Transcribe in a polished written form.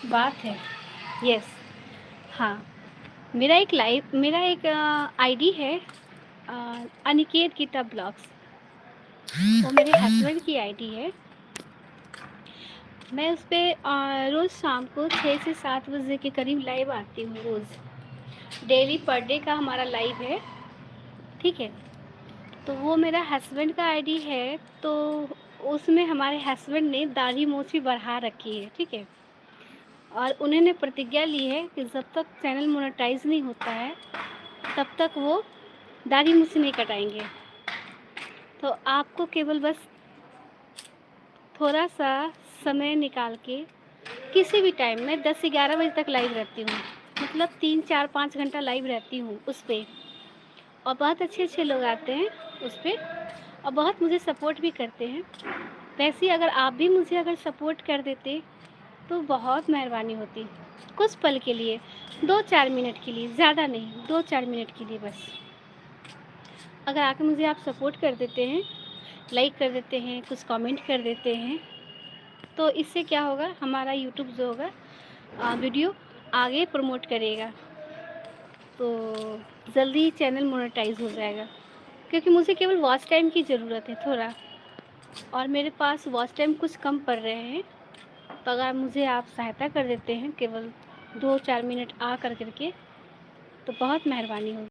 बात है। यस। हाँ, मेरा एक आईडी है, अनिकेत गीता ब्लॉग्स। वो मेरे हस्बैंड की आईडी है। मैं उस पे रोज़ शाम को 6 से 7 बजे के करीब लाइव आती हूँ रोज़। डेली पर डे का हमारा लाइव है, ठीक है? तो वो मेरा हस्बैंड का आईडी है, तो उसमें हमारे हस्बैंड ने दाढ़ी मूंछ भी बढ़ा रखी है, ठीक है? और उन्होंने प्रतिज्ञा ली है कि जब तक चैनल मोनेटाइज़ नहीं होता है, तब तक वो दाढ़ी मूंछ नहीं कटाएँगे। तो आपको केवल बस थोड़ा-सा समय निकाल के किसी भी टाइम, मैं 10 से 11 बजे तक लाइव रहती हूँ। मतलब 3, 4, 5 घंटा लाइव रहती हूँ उस पे, और बहुत अच्छे-अच्छे लोग आते हैं उस पे और बहुत मुझे सपोर्ट भी करते हैं। वैसे ही अगर आप भी मुझे अगर सपोर्ट कर देते तो बहुत मेहरबानी होती। कुछ पल के लिए, 2-4 मिनट के लिए, ज़्यादा नहीं, 2-4 मिनट के लिए बस। अगर आके मुझे आप सपोर्ट कर देते हैं, लाइक कर देते हैं, कुछ कमेंट कर देते हैं, तो इससे क्या होगा, हमारा यूट्यूब जो होगा वीडियो आगे प्रमोट करेगा, तो जल्दी ही चैनल मोनेटाइज़ हो जाएगा। क्योंकि मुझे केवल वॉच टाइम की ज़रूरत है थोड़ा, और मेरे पास वॉच टाइम कुछ कम पड़ रहे हैं। तो अगर मुझे आप सहायता कर देते हैं केवल 2-4 मिनट आ कर के, तो बहुत मेहरबानी होगी।